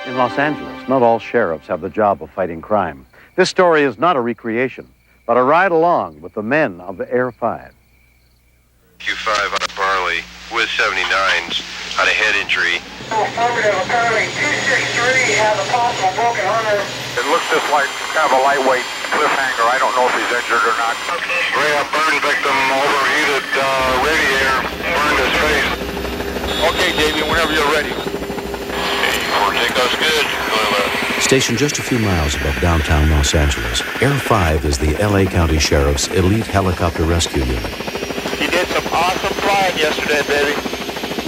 In Los Angeles, not all sheriffs have the job of fighting crime. This story is not a recreation, but a ride along with the men of Air 5. Q5 out of Barley with 79s, had a head injury. Affirmative, apparently 263 has a possible broken hunter. It looks just like kind of a lightweight cliffhanger. I don't know if he's injured or not. Ray, a burn victim, overheated radiator, burned his face. Okay, Davey, whenever you're ready. Take good. Stationed just a few miles above downtown Los Angeles, Air 5 is the LA County Sheriff's elite helicopter rescue unit. He did some awesome flying yesterday, baby.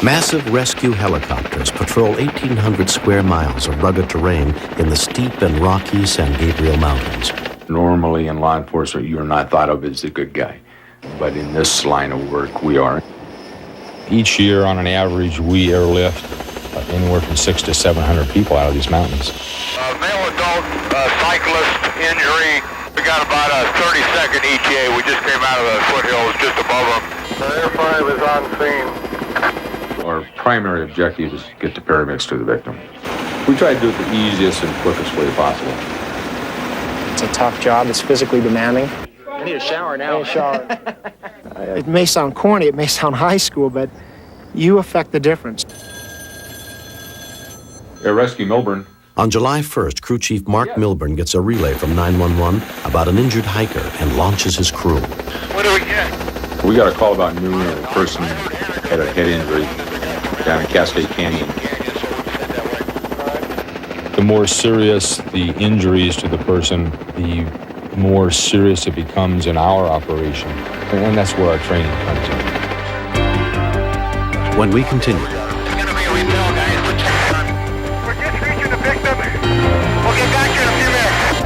Massive rescue helicopters patrol 1,800 square miles of rugged terrain in the steep and rocky San Gabriel Mountains. Normally in law enforcement, you are not thought of as the good guy. But in this line of work, we are. Each year, on an average, we airlift anywhere from 600 to 700 people out of these mountains. Male adult cyclist injury. We got about a 30-second ETA. We just came out of the foothills just above them. Air 5 is on scene. Our primary objective is to get the paramedics to the victim. We try to do it the easiest and quickest way possible. It's a tough job. It's physically demanding. I need a shower now. I need a shower. It may sound corny, it may sound high school, but you affect the difference. Air Rescue Milburn. On July 1st, Crew Chief Mark Milburn gets a relay from 911 about an injured hiker and launches his crew. What do we get? We got a call about noon of a person had a head injury down in Cascade Canyon. The more serious the injuries to the person, the more serious it becomes in our operation. And that's where our training comes in. When we continue. It's going to be a repel, guys. We're just reaching the victim. We'll get back to you in a few minutes.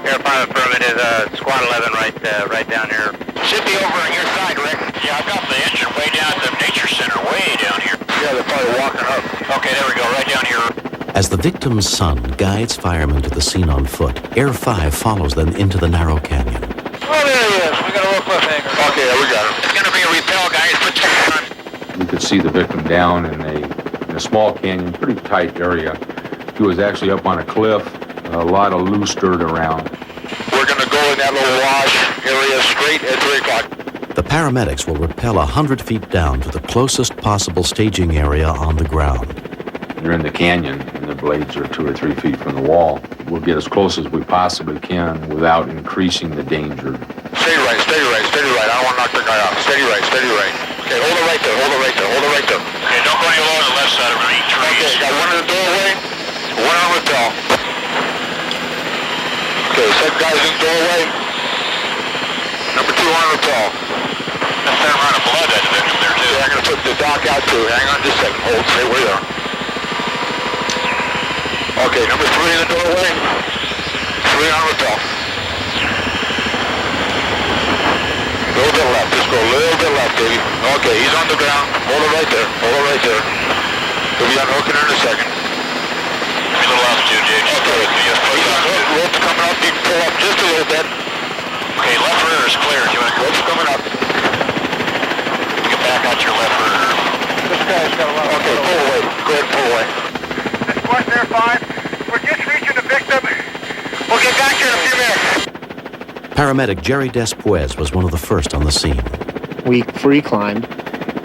Air 5 affirmative, squad 11 right down here. Should be over on your side, Rick. Yeah, I've got the engine way down at the nature center, way down here. Yeah, they're probably walking up. Okay, there we go, right down here. As the victim's son guides firemen to the scene on foot, Air 5 follows them into the narrow canyon. Oh, there he is. We got a little cliffhanger. Okay, yeah, we got him. It's going to be a repel, guys. Put your on. We could see the victim down in a small canyon, pretty tight area. He was actually up on a cliff, a lot of loose dirt around. We're going to go in that little wash area straight at 3 o'clock. The paramedics will rappel 100 feet down to the closest possible staging area on the ground. They're in the canyon, and the blades are 2 or 3 feet from the wall. We'll get as close as we possibly can without increasing the danger. Steady right, steady right, steady right. I don't want to knock the guy off. Steady right, steady right. Okay, hold it right there, hold it right there, hold it right there. Okay, don't go any lower on the left side of the trees. Okay, got one in the doorway, one on rappel. Okay, second guy's in the doorway. Number 2 on rappel. That's a fair amount of blood at the victim there, too. Yeah, I'm going to put the doc out, too. Hang on just a second. Hold, stay where you are. Okay, number 3 in the doorway. 3 on rappel. A little bit left. Just go a little bit left, baby. Okay, he's on the ground. Hold it right there. Hold it right there. He'll be unhooking in a second. Give me a little altitude, Jake. Okay, he's unhooked. Rope's coming up. You can pull up just a little bit. Okay, left rear is clear. Do you want to go? Rope's coming up. Get back out your left rear. This guy's got a lot of... Okay, pull away. Go ahead, pull away. This is West Air 5. We're just reaching the victim. We'll get back here in a few minutes. Paramedic Jerry Despuez was one of the first on the scene. We free climbed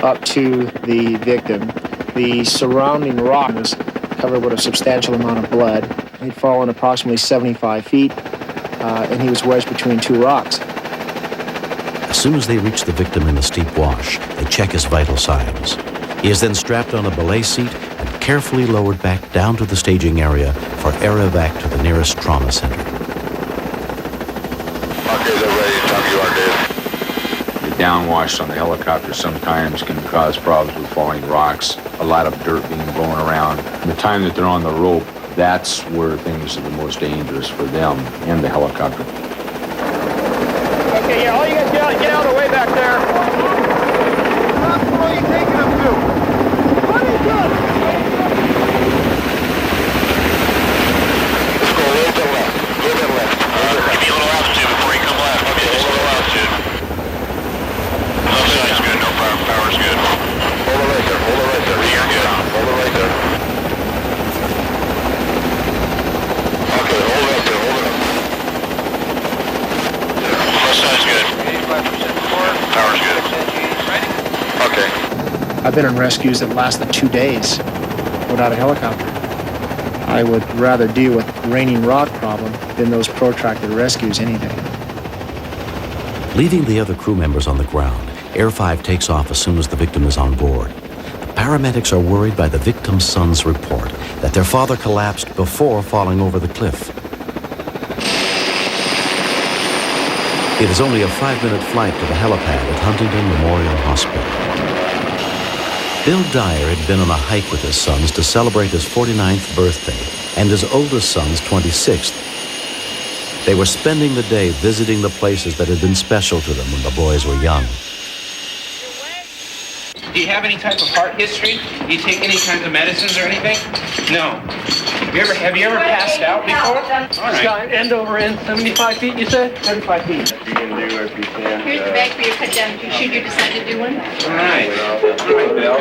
up to the victim. The surrounding rock was covered with a substantial amount of blood. He'd fallen approximately 75 feet, and he was wedged between 2 rocks. As soon as they reach the victim in the steep wash, they check his vital signs. He is then strapped on a belay seat and carefully lowered back down to the staging area for air evac to the nearest trauma center. Okay, they're ready. Tell me you are, Dave. The downwash on the helicopter sometimes can cause problems with falling rocks, a lot of dirt being blown around. The time that they're on the rope, that's where things are the most dangerous for them and the helicopter. Okay, yeah, all you guys get out of the way back there. Where are you taking them to? What are you doing? Let's go a little bit left. A little bit left. Give me a little altitude before you come left. Okay, just a little altitude. I've been on rescues that lasted 2 days without a helicopter. I would rather deal with the raining rock problem than those protracted rescues any day. Leaving the other crew members on the ground, Air 5 takes off as soon as the victim is on board. The paramedics are worried by the victim's son's report that their father collapsed before falling over the cliff. It is only a 5-minute flight to the helipad at Huntington Memorial Hospital. Bill Dyer had been on a hike with his sons to celebrate his 49th birthday and his oldest son's 26th. They were spending the day visiting the places that had been special to them when the boys were young. Do you have any type of heart history? Do you take any kinds of medicines or anything? No. Have you ever passed out before? All right. Got end over end, 75 feet, you said? 75 feet. You can do if you can. Here's the bag for your cut down. Should you decide to do one? All right. All right, Bill.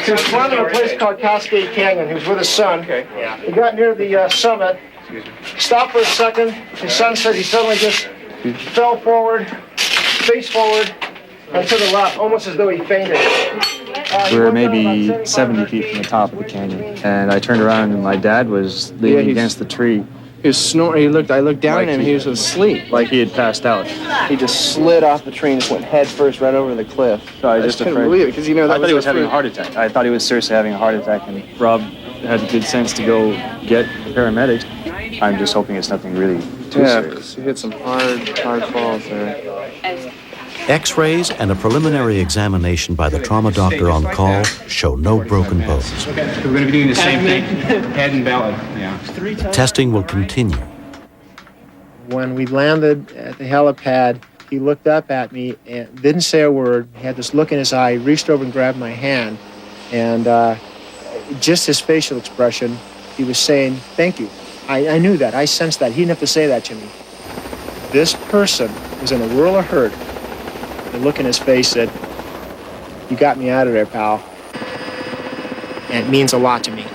There's one in a place called Cascade Canyon. He was with his son. Okay. He got near the summit, stopped for a second. His son said he suddenly just fell forward, face forward, and to the left, almost as though he fainted. We were maybe 70 feet from the top of the canyon, and I turned around and my dad was leaning against the tree. He was snoring. I looked down at him. He was asleep. Like he had passed out. He just slid off the tree and just went head first right over the cliff. So I just couldn't believe it because I thought he was having a heart attack. I thought he was seriously having a heart attack, and Rob had the good sense to go get paramedics. I'm just hoping it's nothing really too serious. He hit some hard falls there. X-rays and a preliminary examination by the trauma doctor on call show no broken bones. We're going to be doing the same thing. Head and belly. Yeah. Testing will continue. When we landed at the helipad, he looked up at me and didn't say a word. He had this look in his eye, reached over and grabbed my hand, and just his facial expression, he was saying, "Thank you." I knew that. I sensed that. He didn't have to say that to me. This person was in a whirl of hurt. The look in his face said, "You got me out of there, pal." And it means a lot to me.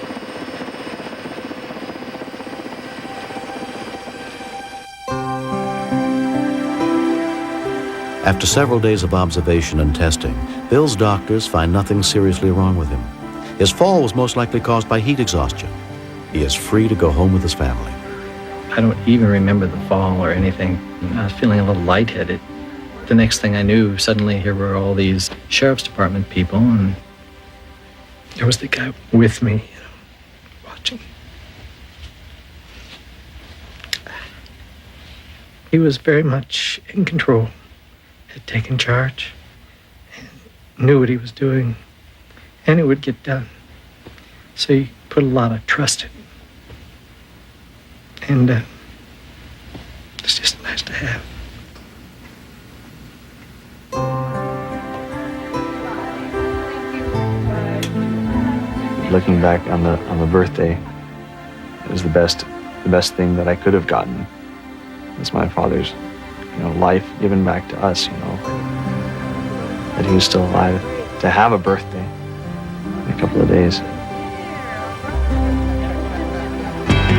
After several days of observation and testing, Bill's doctors find nothing seriously wrong with him. His fall was most likely caused by heat exhaustion. He is free to go home with his family. I don't even remember the fall or anything. I was feeling a little lightheaded. The next thing I knew, suddenly here were all these sheriff's department people, and there was the guy with me, watching. He was very much in control, had taken charge, and knew what he was doing, and it would get done. So he put a lot of trust in me. And it's just nice to have. Looking back on the birthday, it was the best thing that I could have gotten. It's my father's, life given back to us, that he was still alive to have a birthday in a couple of days.